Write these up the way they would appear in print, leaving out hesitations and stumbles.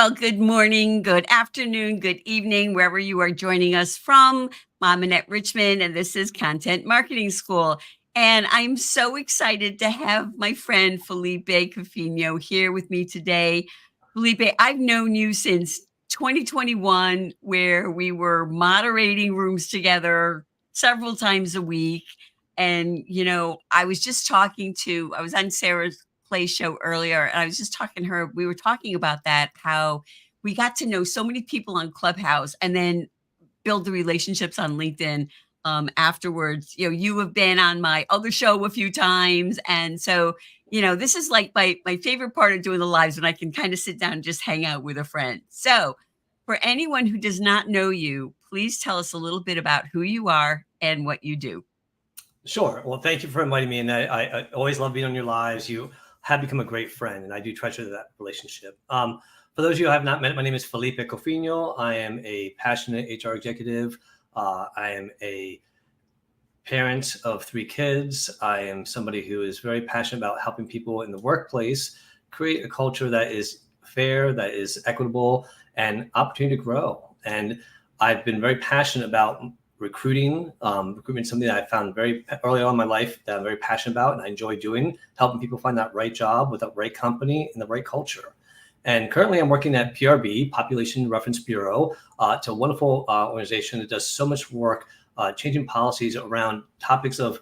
Well, good morning, good afternoon, good evening, wherever you are joining us from. I'm Annette Richmond, and this is Content Marketing School. And I'm so excited to have my friend Felipe Cofino here with me today. Felipe, I've known you since 2021, where we were moderating rooms together several times a week. And, I was just I was on Sarah's Play show earlier, and I was just talking to her. We were talking about that, how we got to know so many people on Clubhouse and then build the relationships on LinkedIn afterwards. You have been on my other show a few times. And so, this is like my favorite part of doing the lives, when I can kind of sit down and just hang out with a friend. So for anyone who does not know you, please tell us a little bit about who you are and what you do. Sure. Well, thank you for inviting me. And I always love being on your lives. You have become a great friend, and I do treasure that relationship. For those of you who have not met, my name is Felipe Cofino. I am a passionate HR executive. I am a parent of 3 kids. I am somebody who is very passionate about helping people in the workplace create a culture that is fair, that is equitable, and opportunity to grow. And I've been very passionate about recruiting. Recruitment is something that I found very early on in my life that I'm very passionate about, and I enjoy doing, helping people find that right job with the right company and the right culture. And currently I'm working at PRB, Population Reference Bureau. It's a wonderful organization that does so much work changing policies around topics of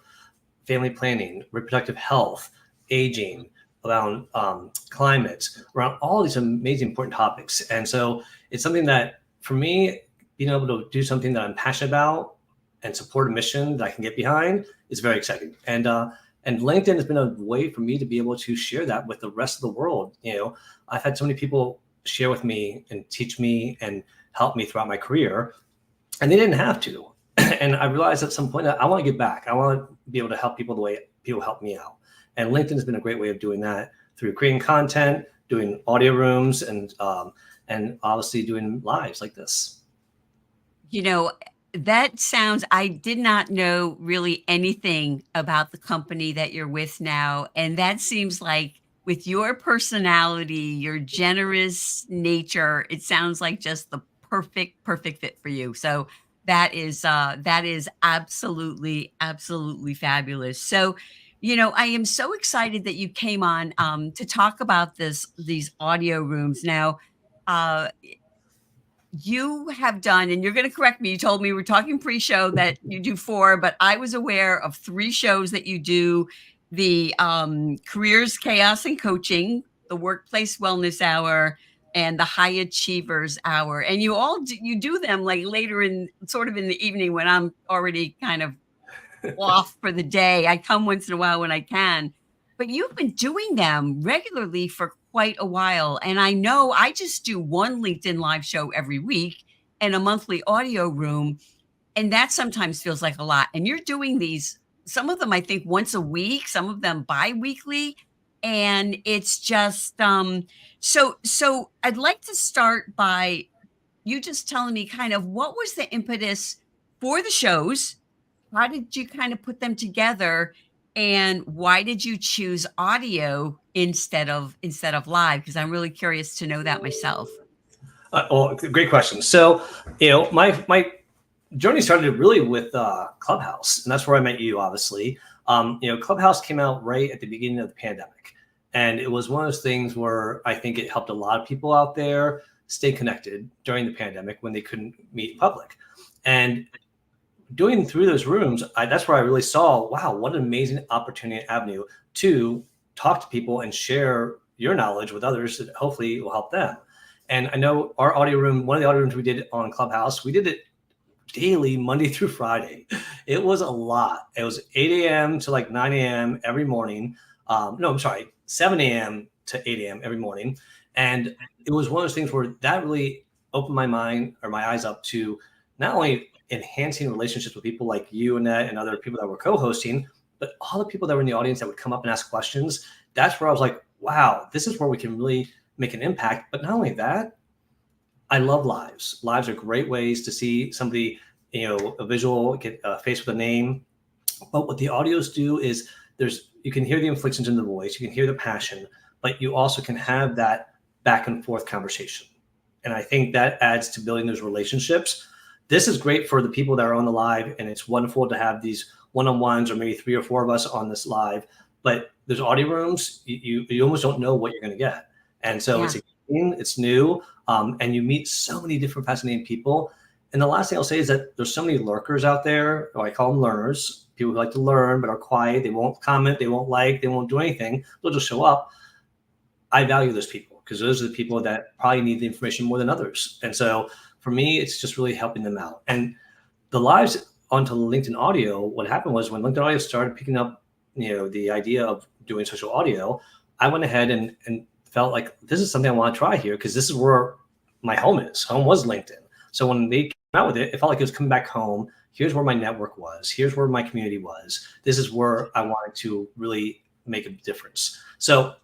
family planning, reproductive health, aging, around climate, around all these amazing important topics. And so it's something that, for me, being able to do something that I'm passionate about and support a mission that I can get behind is very exciting. And LinkedIn has been a way for me to be able to share that with the rest of the world. I've had so many people share with me and teach me and help me throughout my career, and they didn't have to. And I realized at some point that I want to give back. I want to be able to help people the way people help me out. And LinkedIn has been a great way of doing that, through creating content, doing audio rooms, and obviously doing lives like this. That sounds, I did not know really anything about the company that you're with now. And that seems like, with your personality, your generous nature, it sounds like just the perfect fit for you. So that is absolutely, absolutely fabulous. So, I am so excited that you came on to talk about these audio rooms. Now, uh, you have done, and you're going to correct me, you told me, we're talking pre-show, that you do 4, but I was aware of 3 shows that you do: the Careers, Chaos, and Coaching, the Workplace Wellness Hour, and the High Achievers Hour. And you do them like later in, sort of in the evening, when I'm already kind of off for the day. I come once in a while when I can, but you've been doing them regularly for quite a while. And I know I just do one LinkedIn live show every week and a monthly audio room. And that sometimes feels like a lot. And you're doing these, some of them, I think, once a week, some of them bi-weekly. And it's just, so I'd like to start by you just telling me kind of what was the impetus for the shows? How did you kind of put them together? And why did you choose audio instead of live? Because I'm really curious to know that myself. Well, great question. So, my journey started really with Clubhouse, and that's where I met you, obviously. Clubhouse came out right at the beginning of the pandemic, and it was one of those things where I think it helped a lot of people out there stay connected during the pandemic when they couldn't meet in public. And doing through those rooms, that's where I really saw, wow, what an amazing opportunity and avenue to talk to people and share your knowledge with others that hopefully will help them. And I know our audio room, one of the audio rooms we did on Clubhouse, we did it daily, Monday through Friday. It was a lot. It was 8 a.m. to like 9 a.m. every morning. 7 a.m. to 8 a.m. every morning. And it was one of those things where that really opened my mind, or my eyes up, to not only enhancing relationships with people like you, Annette, and other people that were co-hosting, but all the people that were in the audience that would come up and ask questions. That's where I was like, wow, this is where we can really make an impact. But not only that, I love lives. Lives are great ways to see somebody, a visual, get a face with a name. But what the audios do is you can hear the inflections in the voice, you can hear the passion, but you also can have that back and forth conversation. And I think that adds to building those relationships. This is great for the people that are on the live, and it's wonderful to have these one-on-ones or maybe 3 or 4 of us on this live. But there's audio rooms, you almost don't know what you're going to get. And so Yeah. it's new, and you meet so many different fascinating people. And the last thing I'll say is that there's so many lurkers out there, or I call them learners, people who like to learn but are quiet. They won't comment, they won't like, they won't do anything. They'll just show up. I value those people because those are the people that probably need the information more than others. And so for me, it's just really helping them out. And the lives onto LinkedIn Audio, what happened was when LinkedIn Audio started picking up, the idea of doing social audio, I went ahead and felt like this is something I want to try here because this is where my home is. Home was LinkedIn. So when they came out with it, it felt like it was coming back home. Here's where my network was. Here's where my community was. This is where I wanted to really make a difference. So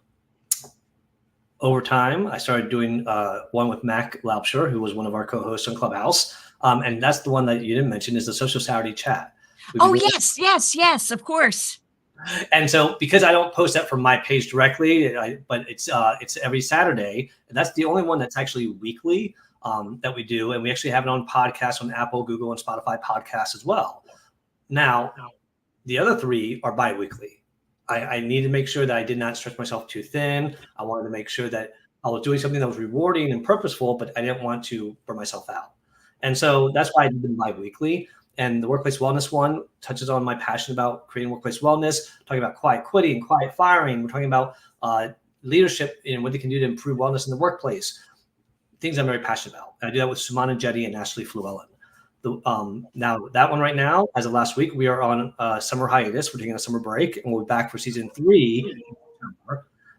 over time, I started doing one with Mac Laupsher, who was one of our co-hosts on Clubhouse. And that's the one that you didn't mention is the Social Saturday chat. Oh, yes, of course. And so because I don't post that from my page directly, but it's every Saturday. And that's the only one that's actually weekly that we do. And we actually have it on podcasts on Apple, Google, and Spotify podcasts as well. Now, the other 3 are bi-weekly. I need to make sure that I did not stretch myself too thin. I wanted to make sure that I was doing something that was rewarding and purposeful, but I didn't want to burn myself out. And so that's why I did them bi-weekly. And the workplace wellness one touches on my passion about creating workplace wellness, talking about quiet quitting, quiet firing. We're talking about leadership and what they can do to improve wellness in the workplace, things I'm very passionate about. And I do that with Sumana Jetty and Ashley Fluellen. Now that one right now, as of last week, we are on a summer hiatus. We're taking a summer break, and we'll be back for season 3.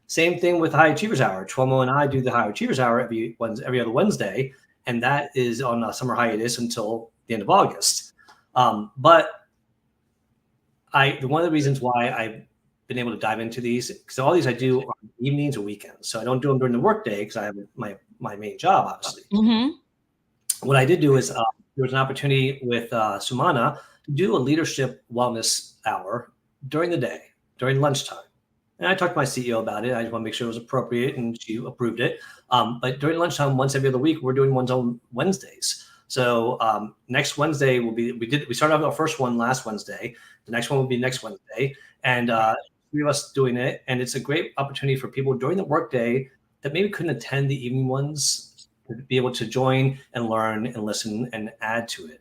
Same thing with High Achievers Hour. Chuomo and I do the High Achievers Hour every other Wednesday, and that is on a summer hiatus until the end of August. But one of the reasons why I've been able to dive into these, because all these I do on evenings or weekends. So I don't do them during the workday because I have my main job, obviously. Mm-hmm. What I did do is there was an opportunity with Sumana to do a leadership wellness hour during the day, during lunchtime. And I talked to my CEO about it. I just want to make sure it was appropriate, and she approved it. But during lunchtime, once every other week, we're doing ones on Wednesdays. So next Wednesday will be, we started off our first one last Wednesday. The next one will be next Wednesday. And 3 of us doing it. And it's a great opportunity for people during the workday that maybe couldn't attend the evening ones to be able to join and learn and listen and add to it.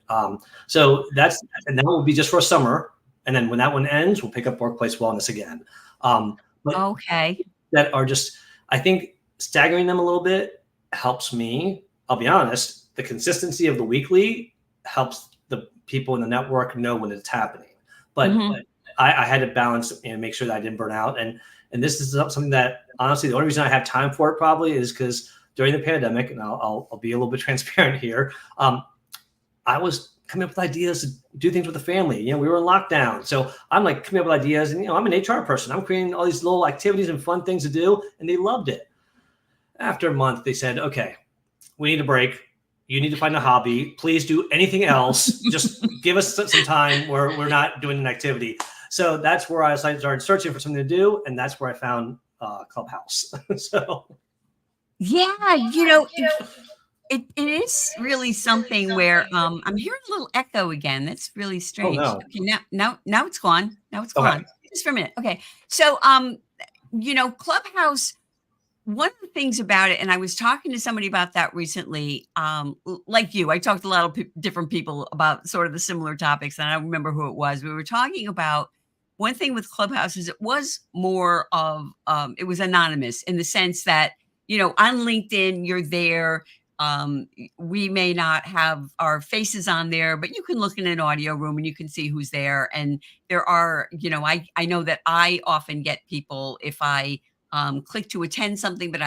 So that will be just for a summer. And then when that one ends, we'll pick up workplace wellness again. But okay, that are just, I think staggering them a little bit helps me. I'll be honest, the consistency of the weekly helps the people in the network know when it's happening. But I had to balance and make sure that I didn't burn out. And this is something that honestly, the only reason I have time for it probably is because during the pandemic, and I'll be a little bit transparent here, I was coming up with ideas to do things with the family. We were in lockdown. So I'm like coming up with ideas, and I'm an HR person. I'm creating all these little activities and fun things to do, and they loved it. After a month, they said, okay, we need a break. You need to find a hobby. Please do anything else. Just give us some time where we're not doing an activity. So that's where I started searching for something to do. And that's where I found Clubhouse. So yeah, it is really something where I'm hearing a little echo again. That's really strange. no. Okay, now it's gone. Now it's Okay. gone. Just for a minute. Okay. So Clubhouse, one of the things about it, and I was talking to somebody about that recently, like you, I talked to a lot of different people about sort of the similar topics, and I don't remember who it was. We were talking about one thing with Clubhouse is it was more of, it was anonymous in the sense that, on LinkedIn, you're there. We may not have our faces on there, but you can look in an audio room and you can see who's there. And there are, I know that I often get people if I click to attend something, but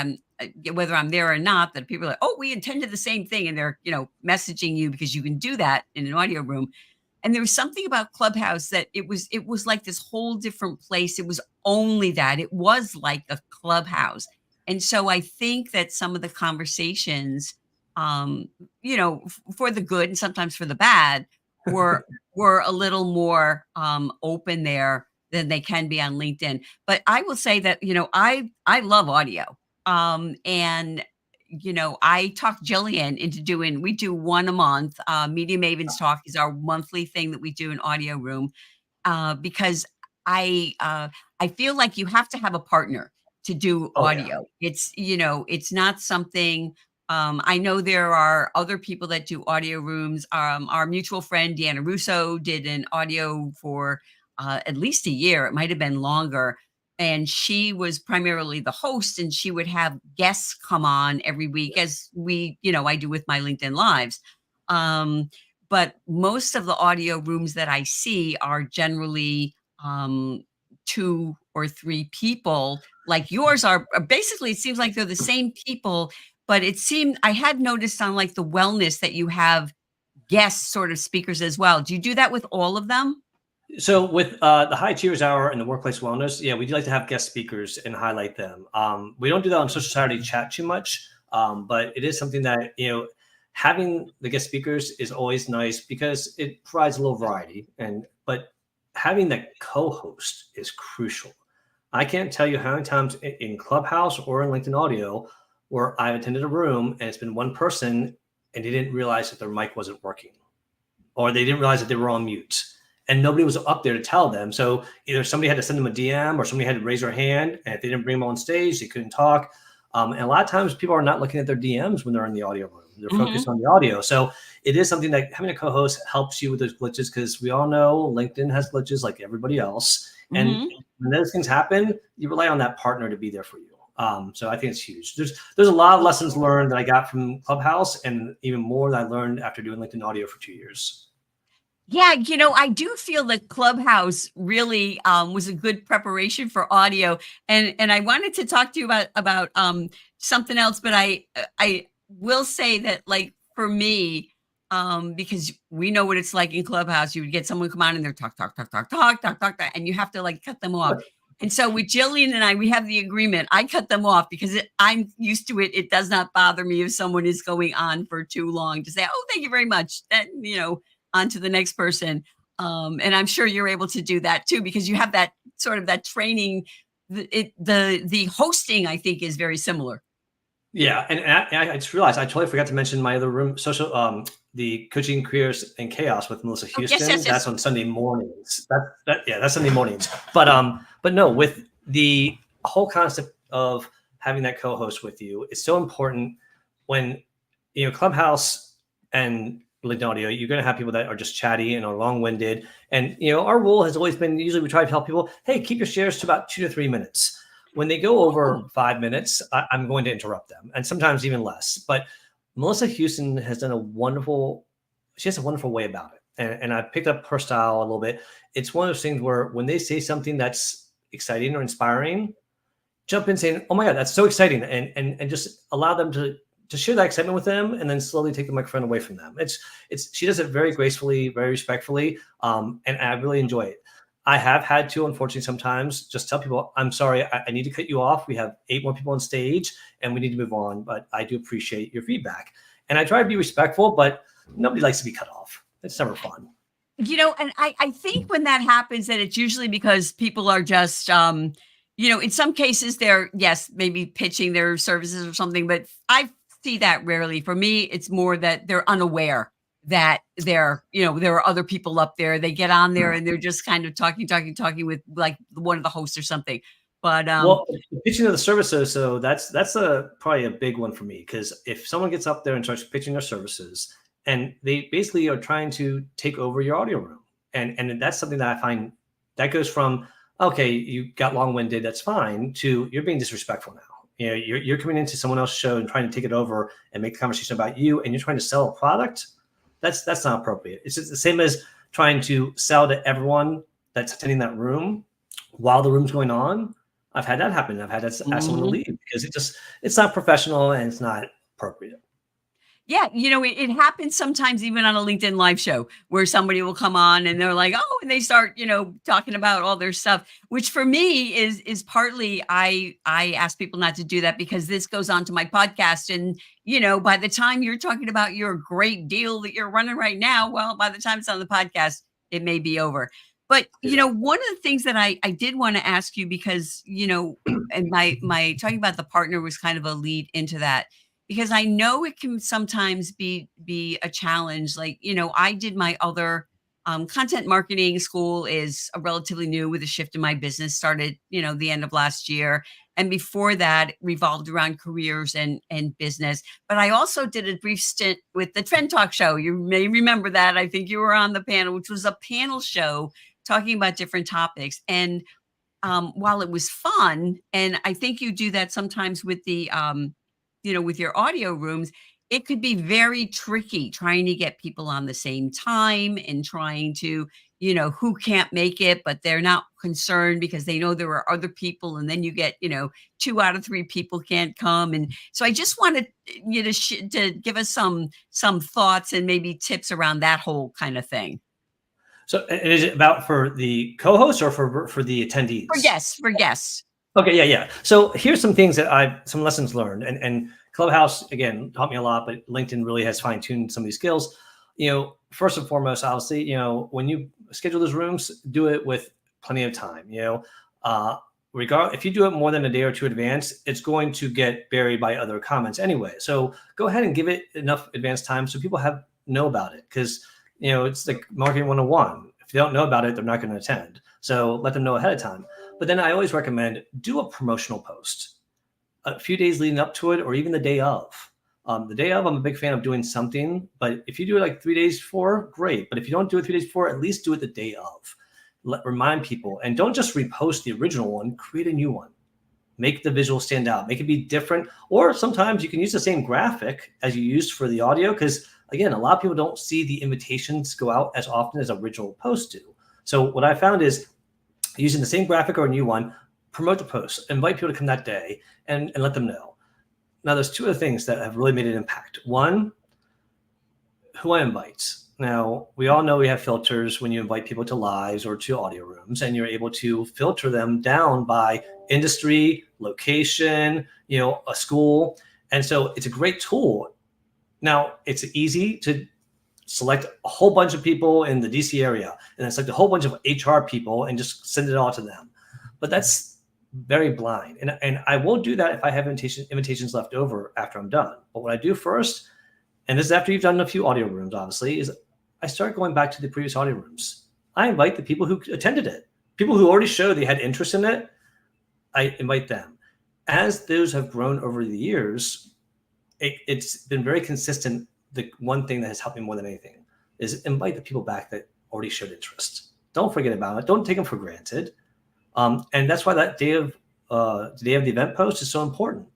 whether I'm there or not, that people are like, oh, we attended the same thing. And they're, messaging you because you can do that in an audio room. And there was something about Clubhouse that it was like this whole different place. It was only that. It was like a clubhouse. And so I think that some of the conversations, for the good and sometimes for the bad, were a little more open there than they can be on LinkedIn. But I will say that, I love audio. And I talked Jillian into we do one a month. Media Mavens Talk is our monthly thing that we do in Audio Room, because I uh, I feel like you have to have a partner to do Oh yeah. audio. It's not something. I know there are other people that do audio rooms. Our mutual friend Deanna Russo did an audio for at least a year. It might have been longer. And she was primarily the host, and she would have guests come on every week, as I do with my LinkedIn Lives. Um, but most of the audio rooms that I see are generally, two or three people. Like yours are basically, it seems like they're the same people, but it seemed I had noticed on like the wellness that you have guest sort of speakers as well. Do you do that with all of them? So with the High Cheers Hour and the Workplace Wellness, yeah, we do like to have guest speakers and highlight them. We don't do that on Social Saturday Chat too much, but it is something that having the guest speakers is always nice because it provides a little variety. But having the co-host is crucial. I can't tell you how many times in Clubhouse or in LinkedIn Audio where I've attended a room and it's been one person and they didn't realize that their mic wasn't working, or they didn't realize that they were on mute and nobody was up there to tell them. So either somebody had to send them a DM or somebody had to raise their hand. And if they didn't bring them on stage, they couldn't talk. And a lot of times people are not looking at their DMs when they're in the audio room. They're focused on the audio. So it is something that having a co-host helps you with those glitches, because we all know LinkedIn has glitches like everybody else. And when those things happen, you rely on that partner to be there for you. So I think it's huge. There's a lot of lessons learned that I got from Clubhouse, and even more that I learned after doing LinkedIn Audio for 2 years. Yeah, I do feel that Clubhouse really was a good preparation for audio, and I wanted to talk to you about something else, but I will say that, like, for me, because we know what it's like in Clubhouse. You would get someone come on and they're talk talk talk talk talk talk talk talk, and you have to like cut them off. And so with Jillian and I, we have the agreement. I cut them off because I'm used to it. It does not bother me if someone is going on for too long to say, "Oh, thank you very much." That on to the next person. And I'm sure you're able to do that too, because you have that sort of that training. The hosting, I think, is very similar. Yeah, and I just realized I totally forgot to mention my other room, the Coaching Careers and Chaos with Melissa Oh, yes, Houston. yes, That's yes. on Sunday mornings. That's Sunday mornings. But no, with the whole concept of having that co-host with you, it's so important when Clubhouse and LinkedIn Audio, you're going to have people that are just chatty and are long-winded. And our rule has always been, usually we try to tell people, hey, keep your shares to about 2 to 3 minutes. When they go over 5 minutes, I'm going to interrupt them, and sometimes even less. But Melissa Houston has done she has a wonderful way about it. And I picked up her style a little bit. It's one of those things where when they say something that's exciting or inspiring, jump in saying, oh my God, that's so exciting. And just allow them to share that excitement with them, and then slowly take the microphone away from them. She does it very gracefully, very respectfully. And I really enjoy it. I have had to, unfortunately, sometimes just tell people, I'm sorry, I need to cut you off. We have 8 more people on stage and we need to move on, but I do appreciate your feedback. And I try to be respectful, but nobody likes to be cut off. It's never fun. And I think when that happens, that it's usually because people are just, in some cases they're, yes, maybe pitching their services or something, but I see that rarely. For me, it's more that they're unaware that there are other people up there. They get on there and they're just kind of talking with like one of the hosts or something. But well, pitching of the services, so that's probably a big one for me, because if someone gets up there and starts pitching their services, and they basically are trying to take over your audio room, and that's something that I find that goes from, okay, you got long-winded, that's fine, to you're being disrespectful now. You're coming into someone else's show and trying to take it over and make the conversation about you, and you're trying to sell a product. That's not appropriate. It's just the same as trying to sell to everyone that's attending that room while the room's going on. I've had that happen. I've had to ask someone to leave because it's not professional and it's not appropriate. yeah, it happens sometimes even on a LinkedIn live show where somebody will come on and they're like, oh, and they start, talking about all their stuff, which for me is partly I ask people not to do that because this goes on to my podcast. And, by the time you're talking about your great deal that you're running right now, well, by the time it's on the podcast, it may be over. But, one of the things that I did want to ask you, because, and my talking about the partner was kind of a lead into that, because I know it can sometimes be a challenge. Like, I did my other content marketing school is a relatively new with a shift in my business, started, the end of last year. And before that, it revolved around careers and business. But I also did a brief stint with the Trend Talk show. You may remember that. I think you were on the panel, which was a panel show talking about different topics. And while it was fun, and I think you do that sometimes with with your audio rooms, it could be very tricky trying to get people on the same time and trying to, who can't make it, but they're not concerned because they know there are other people. And then you get, 2 out of 3 people can't come. And so I just wanted you to give us some thoughts and maybe tips around that whole kind of thing. So is it about for the co-hosts or for the For attendees? guests, for guests. Okay, yeah. So here's some things that some lessons learned, and Clubhouse again taught me a lot, but LinkedIn really has fine-tuned some of these skills. First and foremost, obviously, when you schedule those rooms, do it with plenty of time. If you do it more than a day or two in advance, it's going to get buried by other comments anyway. So go ahead and give it enough advance time so people know about it, because it's like marketing 101. If they don't know about it, they're not going to attend. So let them know ahead of time. But then I always recommend do a promotional post a few days leading up to it, or even the day of. The day of, I'm a big fan of doing something, but if you do it like 3 days before, great. But if you don't do it 3 days before, at least do it the day of. Remind people, and don't just repost the original one, create a new one. Make the visual stand out, make it be different. Or sometimes you can use the same graphic as you used for the audio, because again, a lot of people don't see the invitations go out as often as original posts do. So what I found is using the same graphic or a new one, promote the post, invite people to come that day and let them know. Now, there's 2 other things that have really made an impact. One, who I invite. Now, we all know we have filters when you invite people to lives or to audio rooms, and you're able to filter them down by industry, location, a school. And so it's a great tool. Now, it's easy to select a whole bunch of people in the DC area and then select a whole bunch of HR people and just send it all to them. But that's very blind. And I won't do that if I have invitations left over after I'm done. But what I do first, and this is after you've done a few audio rooms, obviously, is I start going back to the previous audio rooms. I invite the people who attended it, people who already showed they had interest in it. I invite them. As those have grown over the years, it's been very consistent. The one thing that has helped me more than anything is invite the people back that already showed interest. Don't forget about it. Don't take them for granted. And that's why that day of the event post is so important.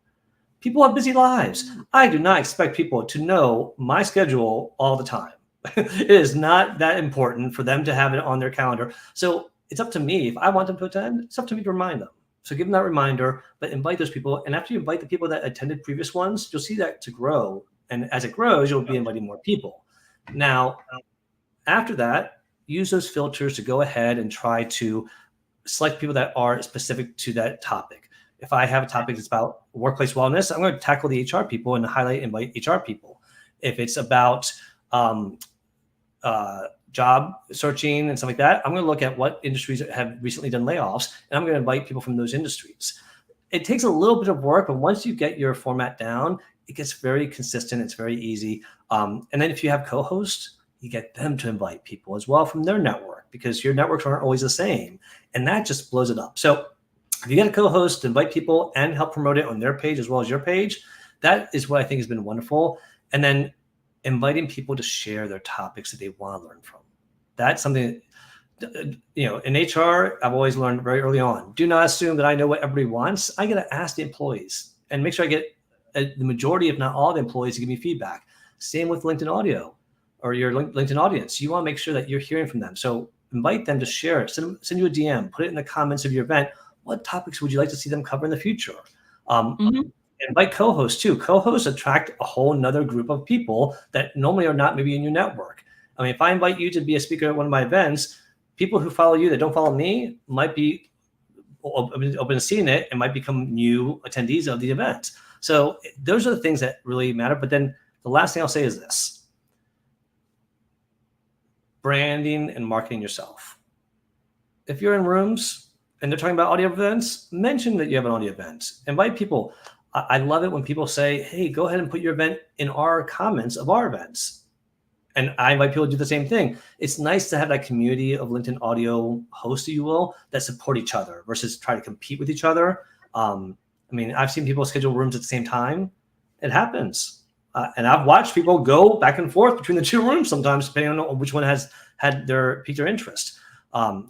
People have busy lives. I do not expect people to know my schedule all the time. It is not that important for them to have it on their calendar. So it's up to me. If I want them to attend, it's up to me to remind them. So give them that reminder, but invite those people. And after you invite the people that attended previous ones, you'll see that to grow. And as it grows, you'll be inviting more people. Now, after that, use those filters to go ahead and try to select people that are specific to that topic. If I have a topic that's about workplace wellness, I'm going to tackle the HR people and invite HR people. If it's about job searching and stuff like that, I'm going to look at what industries have recently done layoffs, and I'm going to invite people from those industries. It takes a little bit of work, but once you get your format down, it gets very consistent. It's very easy. And then if you have co-hosts, you get them to invite people as well from their network, because your networks aren't always the same. And that just blows it up. So if you get a co-host to invite people and help promote it on their page as well as your page, that is what I think has been wonderful. And then inviting people to share their topics that they want to learn from. That's something, in HR, I've always learned very early on. Do not assume that I know what everybody wants. I got to ask the employees and make sure I get the majority, if not all, the employees to give me feedback. Same with LinkedIn audio or your LinkedIn audience. You want to make sure that you're hearing from them. So invite them to share it. Send you a DM. Put it in the comments of your event. What topics would you like to see them cover in the future? Invite co-hosts too. Co-hosts attract a whole nother group of people that normally are not maybe in your network. I mean, if I invite you to be a speaker at one of my events, people who follow you that don't follow me might be open to seeing it and might become new attendees of the event. So those are the things that really matter. But then the last thing I'll say is this: branding and marketing yourself. If you're in rooms and they're talking about audio events, mention that you have an audio event. Invite people. I love it when people say, hey, go ahead and put your event in our comments of our events. And I invite people to do the same thing. It's nice to have that community of LinkedIn audio hosts, if you will, that support each other versus try to compete with each other. I mean, I've seen people schedule rooms at the same time. It happens. And I've watched people go back and forth between the two rooms sometimes, depending on which one has had piqued their interest.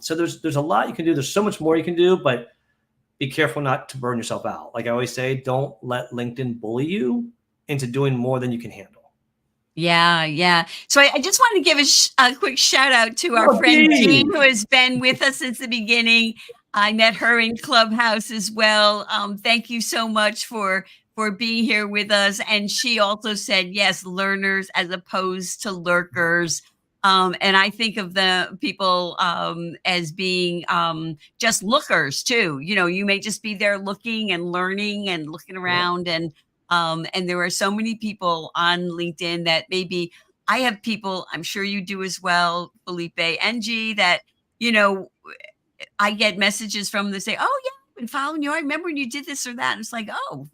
So there's a lot you can do. There's so much more you can do, but be careful not to burn yourself out. Like I always say, don't let LinkedIn bully you into doing more than you can handle. Yeah, yeah. So I just want to give a quick shout out to our Oh, friend Jean, Dee. who has been with us since the beginning. I met her in Clubhouse as well. Thank you so much for being here with us. And she also said, yes, learners as opposed to lurkers. And I think of the people as being just lookers too. You know, you may just be there looking and learning and looking Yeah. around, and there are so many people on LinkedIn that maybe I have people, I'm sure you do as well, Felipe and G, that, you know, I get messages from them that say, oh, yeah, I've been following you. I remember when you did this or that. And it's like, oh,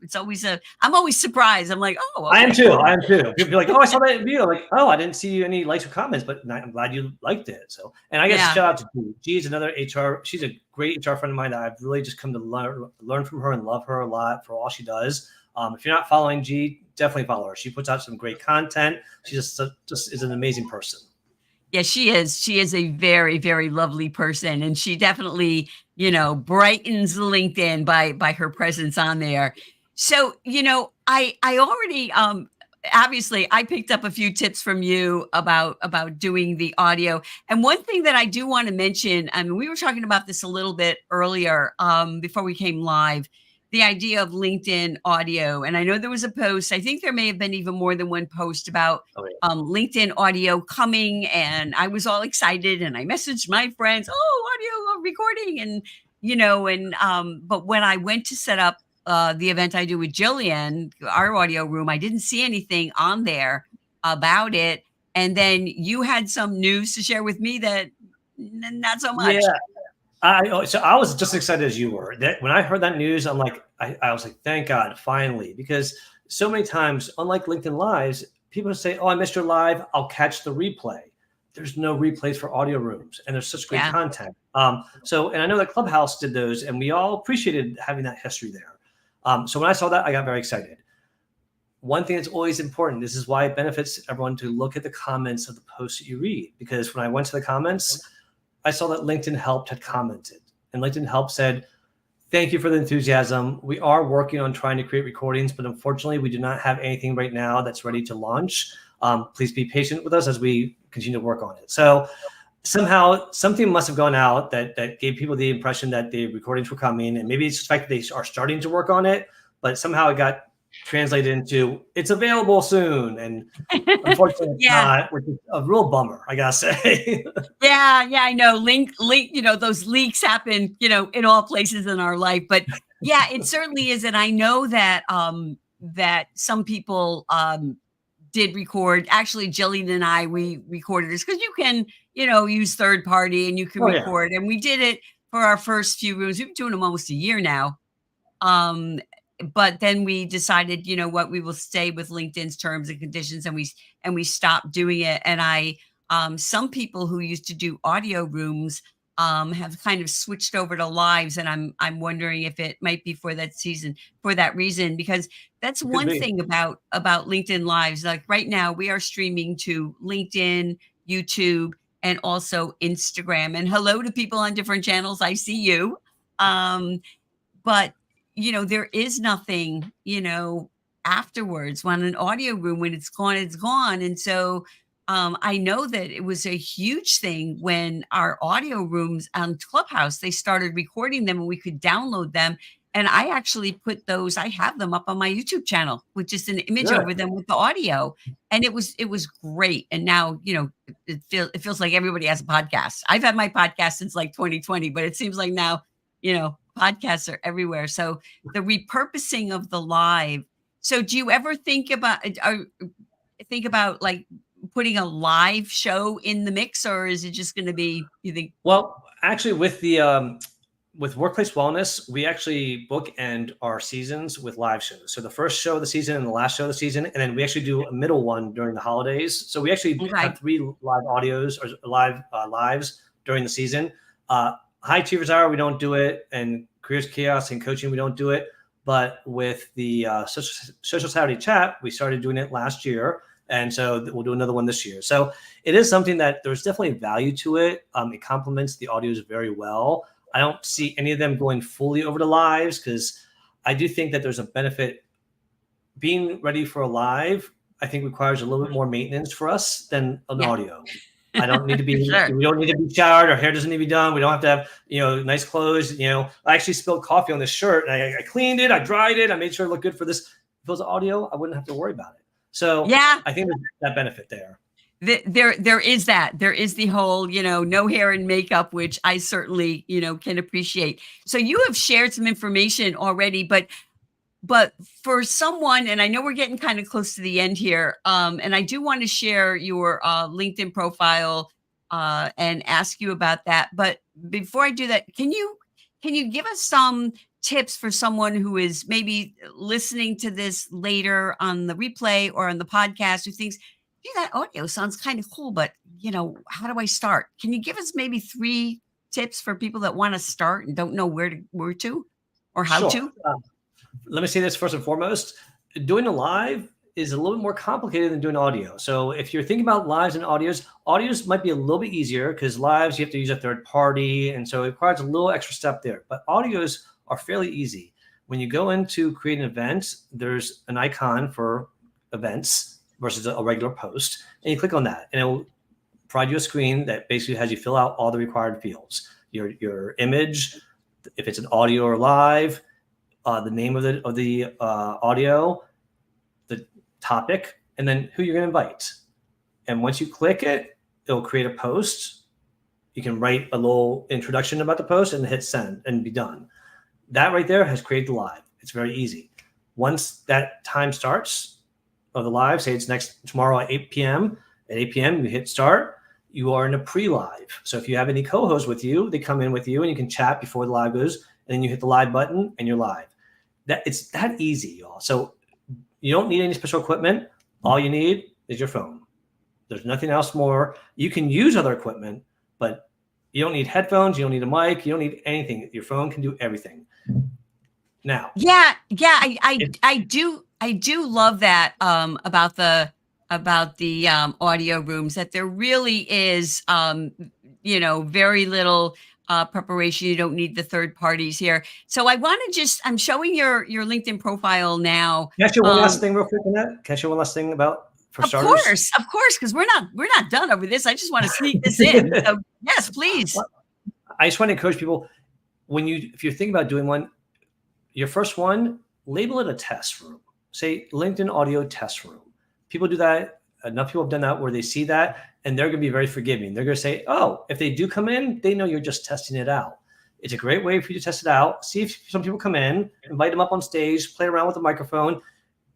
I'm always surprised. I'm like, oh, I am okay, too. cool. I am too. People be like, "Oh, I saw that video." Like, "Oh, I didn't see any likes or comments, but I'm glad you liked it." So, and I guess Yeah. shout out to G. G is another HR. She's a great HR friend of mine that I've really just come to learn from her and love her a lot for all she does. If you're not following G, definitely follow her. She puts out some great content. She just is an amazing person. Yeah, she is. She is a very, very lovely person, and she definitely, you know, brightens LinkedIn by her presence on there. So, you know, I already obviously I picked up a few tips from you about doing the audio. And one thing that I do want to mention, I mean, we were talking about this a little bit earlier before we came live, the idea of LinkedIn audio. And I know there was a post, I think there may have been even more than one post about Oh, yeah. LinkedIn audio coming, and I was all excited, and I messaged my friends, "Oh, audio recording," and you know, and but when I went to set up the event I do with Jillian, our audio room, I didn't see anything on there about it, and then you had some news to share with me that not so Yeah. much. So I was just excited as you were. That when I heard that news, I'm like, I was like, thank God, finally, because so many times, unlike LinkedIn Lives, people say, "Oh, I missed your live. I'll catch the replay." There's no replays for audio rooms, and there's such great Yeah, content. And I know that Clubhouse did those, and we all appreciated having that history there. So when I saw that, I got very excited. One thing that's always important, this is why it benefits everyone to look at the comments of the posts that you read, because when I went to the comments, I saw that LinkedIn Help had commented, and LinkedIn Help said, "Thank you for the enthusiasm. We are working on trying to create recordings, but unfortunately, we do not have anything right now that's ready to launch. Please be patient with us as we continue to work on it." So somehow something must have gone out that gave people the impression that the recordings were coming, and maybe it's the fact that they are starting to work on it, but somehow it got translated into "it's available soon," and unfortunately it's yeah. not, which is a real bummer, I gotta say. Yeah, yeah, I know. Link, you know, those leaks happen, you know, in all places in our life. But yeah, it certainly is. And I know that that some people did record. Actually, Jillian and I, we recorded this because you can, you know, use third party and you can Oh yeah. record. And we did it for our first few rooms. We've been doing them almost a year now. Um, but then we decided, you know what, we will stay with LinkedIn's terms and conditions, and we stopped doing it. And some people who used to do audio rooms have kind of switched over to lives, and I'm wondering if it might be for that season, for that reason, because that's It could one be. thing about LinkedIn lives. Like right now, we are streaming to LinkedIn, YouTube, and also Instagram. And hello to people on different channels. I see you. Um, but, you know, there is nothing, you know, afterwards when an audio room, when it's gone, it's gone. And so I know that it was a huge thing when our audio rooms on Clubhouse, they started recording them and we could download them. And I actually put those, I have them up on my YouTube channel with just an image Good. over them with the audio. And it was great. And now, you know, it feels like everybody has a podcast. I've had my podcast since like 2020, but it seems like now, you know, podcasts are everywhere. So the repurposing of the live. So do you ever think about like putting a live show in the mix, or is it just going to be, you think? Well, actually, with the with Workplace Wellness, we actually bookend our seasons with live shows. So the first show of the season and the last show of the season, and then we actually do a middle one during the holidays. So we actually Okay. have 3 live audios or lives during the season. High Achievers Hour, we don't do it, and Careers Chaos and Coaching, we don't do it. But with the Social Saturday Chat, we started doing it last year. And so we'll do another one this year. So it is something that there's definitely value to it. It complements the audios very well. I don't see any of them going fully over to lives because I do think that there's a benefit. Being ready for a live, I think, requires a little bit more maintenance for us than an Yeah. audio. I don't need to be, Sure. we don't need to be showered. Our hair doesn't need to be done. We don't have to have, nice clothes. I actually spilled coffee on this shirt and I cleaned it. I dried it. I made sure it looked good for this. If it was audio, I wouldn't have to worry about it. So Yeah. I think there's that benefit there. There is that. There is the whole, no hair and makeup, which I certainly, can appreciate. So you have shared some information already, but for someone, and I know we're getting kind of close to the end here, and I do want to share your LinkedIn profile and ask you about that. But before I do that, can you give us some tips for someone who is maybe listening to this later on the replay or on the podcast who thinks, gee, that audio sounds kind of cool, but how do I start? Can you give us maybe 3 tips for people that want to start and don't know where to or how Sure. to? Let me say this first and foremost. Doing a live is a little bit more complicated than doing audio. So if you're thinking about lives and audios might be a little bit easier because lives, you have to use a third party. And so it requires a little extra step there. But audios are fairly easy. When you go into create an event, there's an icon for events versus a regular post. And you click on that and it will provide you a screen that basically has you fill out all the required fields. Your image, if it's an audio or live, the name of the audio, the topic, and then who you're going to invite. And once you click it, it'll create a post. You can write a little introduction about the post and hit send and be done. That right there has created the live. It's very easy. Once that time starts of the live, say it's tomorrow at 8 p.m. At 8 p.m., you hit start. You are in a pre-live. So if you have any co-hosts with you, they come in with you and you can chat before the live goes. And then you hit the live button and you're live. It's that easy, y'all. So you don't need any special equipment. All you need is your phone. There's nothing else more. You can use other equipment, but you don't need headphones. You don't need a mic. You don't need anything. Your phone can do everything. Now. Yeah. I do love that about the audio rooms, that there really is very little preparation. You don't need the third parties here. So I want to I'm showing your LinkedIn profile now. Can I ask you one last thing real quick, Annette? Can I ask you one last thing for starters? Of course, because we're not done over this. I just want to sneak this in. So yes, please. I just want to encourage people, if you're thinking about doing one, your first one, label it a test room. Say LinkedIn audio test room. People do that. Enough people have done that where they see that and they're going to be very forgiving. They're going to say, oh, if they do come in, they know you're just testing it out. It's a great way for you to test it out. See if some people come in, invite them up on stage, play around with the microphone.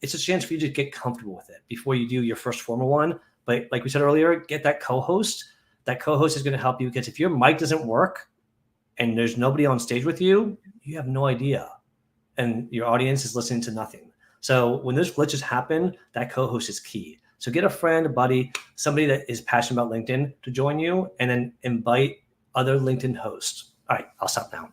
It's a chance for you to get comfortable with it before you do your first formal one. But like we said earlier, get that co-host. That co-host is going to help you because if your mic doesn't work and there's nobody on stage with you, you have no idea. And your audience is listening to nothing. So when those glitches happen, that co-host is key. So get a friend, a buddy, somebody that is passionate about LinkedIn to join you, and then invite other LinkedIn hosts. All right, I'll stop now.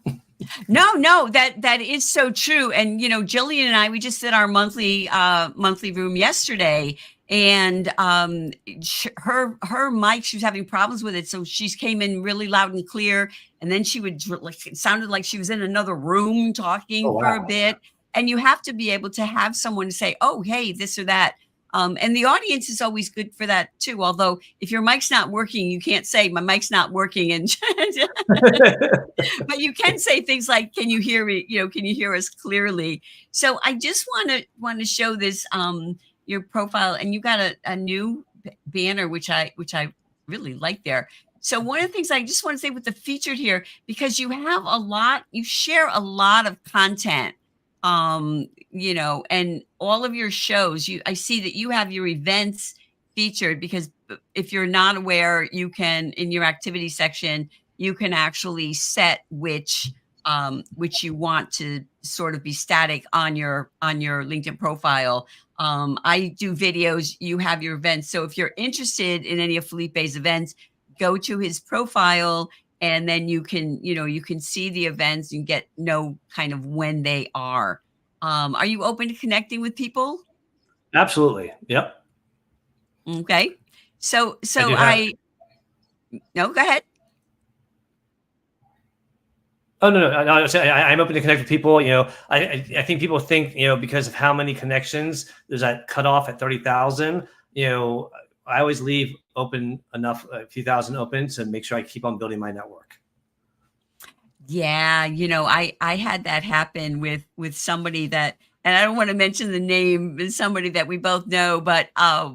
No, that is so true. And Jillian and I, we just did our monthly room yesterday, and her mic, she was having problems with it, so she came in really loud and clear, and then she would it sounded like she was in another room talking for a bit. And you have to be able to have someone say, oh, hey, this or that. And the audience is always good for that too. Although if your mic's not working, you can't say my mic's not working. But you can say things like, can you hear me? Can you hear us clearly? So I just want to show this, your profile, and you got a new banner, which I really like there. So one of the things I just want to say with the featured here, because you share a lot of content, and all of your shows, I see that you have your events featured, because if you're not aware, you can, in your activity section, you can actually set which which you want to sort of be static on your LinkedIn profile. I do videos, you have your events. So if you're interested in any of Felipe's events, go to his profile and then you can, you can see the events and get know kind of when they are. Are you open to connecting with people? Absolutely. Yep. Okay. So I so do have. I no, go ahead. Oh no, no, no, I'm open to connect with people. I think people think because of how many connections there's that cutoff at 30,000. I always leave open enough, a few thousand open to make sure I keep on building my network. Yeah, I had that happen with somebody that, and I don't want to mention the name, but somebody that we both know, but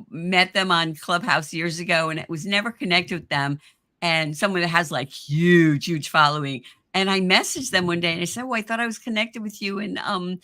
met them on Clubhouse years ago, and it was never connected with them. And someone that has like huge, huge following. And I messaged them one day and I said, "Oh, I thought I was connected with you. And I'm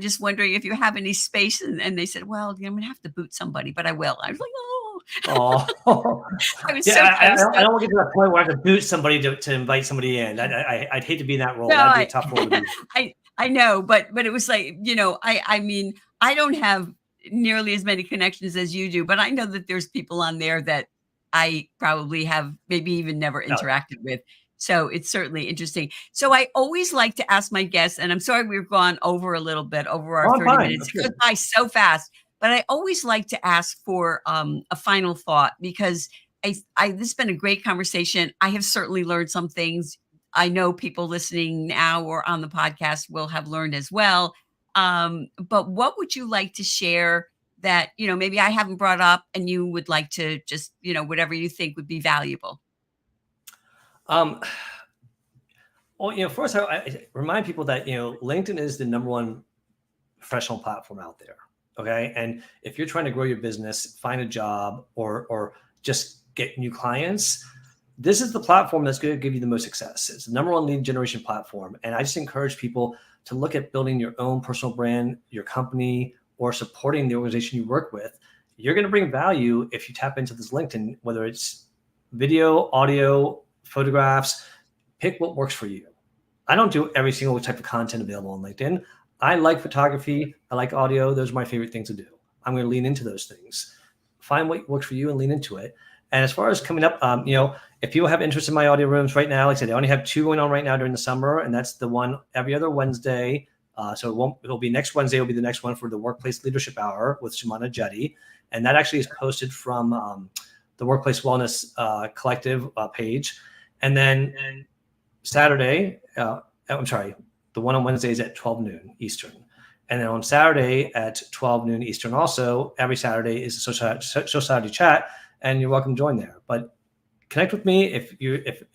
just wondering if you have any space." And they said, "Well, I'm gonna have to boot somebody, but I will." I was like, "Oh, Oh, I was yeah. so I close." don't want to get to that point where I have to boot somebody to invite somebody in. I'd hate to be in that role. No, That'd be a tough role to be in. I know, but it was like, I mean, I don't have nearly as many connections as you do, but I know that there's people on there that I probably have maybe even never No. interacted with. So it's certainly interesting. So I always like to ask my guests, and I'm sorry we've gone over a little bit over our Oh, I'm 30 fine. minutes. That's It goes good. by so fast, but I always like to ask for a final thought because this has been a great conversation. I have certainly learned some things. I know people listening now or on the podcast will have learned as well. But what would you like to share that, maybe I haven't brought up and you would like to just, whatever you think would be valuable? Um, well, first I remind people that LinkedIn is the number one professional platform out there. Okay, and if you're trying to grow your business, find a job, or just get new clients, this is the platform that's going to give you the most success. It's the number one lead generation platform. And I just encourage people to look at building your own personal brand, your company, or supporting the organization you work with. You're going to bring value if you tap into this LinkedIn, whether it's video, audio, photographs. Pick what works for you. I don't do every single type of content available on LinkedIn. I like photography. I like audio. Those are my favorite things to do. I'm going to lean into those things. Find what works for you and lean into it. And as far as coming up, if people have interest in my audio rooms right now, like I said, I only have 2 going on right now during the summer, and that's the one every other Wednesday. So it'll be next Wednesday. Will be the next one for the Workplace Leadership Hour with Shumana Jetty, and that actually is posted from the Workplace Wellness Collective page. And then Saturday, I'm sorry, the one on Wednesday is at 12 noon Eastern. And then on Saturday at 12 noon Eastern, also every Saturday is a society chat, and you're welcome to join there. But connect with me if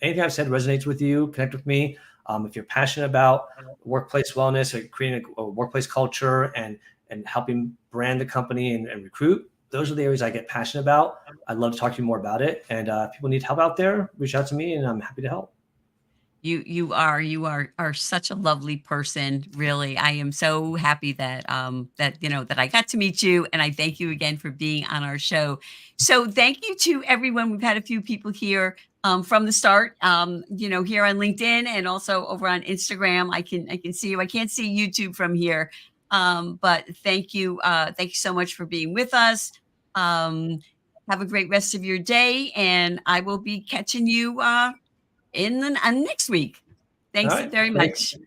anything I've said resonates with you. Connect with me if you're passionate about workplace wellness or creating a workplace culture and helping brand the company and recruit. Those are the areas I get passionate about. I'd love to talk to you more about it. And if people need help out there, reach out to me, and I'm happy to help. You are such a lovely person, really. I am so happy that that I got to meet you, and I thank you again for being on our show. So thank you to everyone. We've had a few people here from the start, here on LinkedIn and also over on Instagram. I can see you. I can't see YouTube from here. But thank you so much for being with us. Um, have a great rest of your day, and I will be catching you in the next week. All Thanks right. very Thanks. much.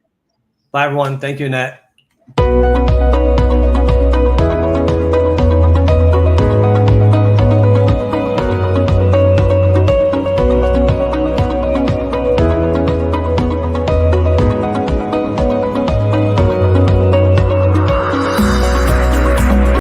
Bye, everyone. Thank you, Annette.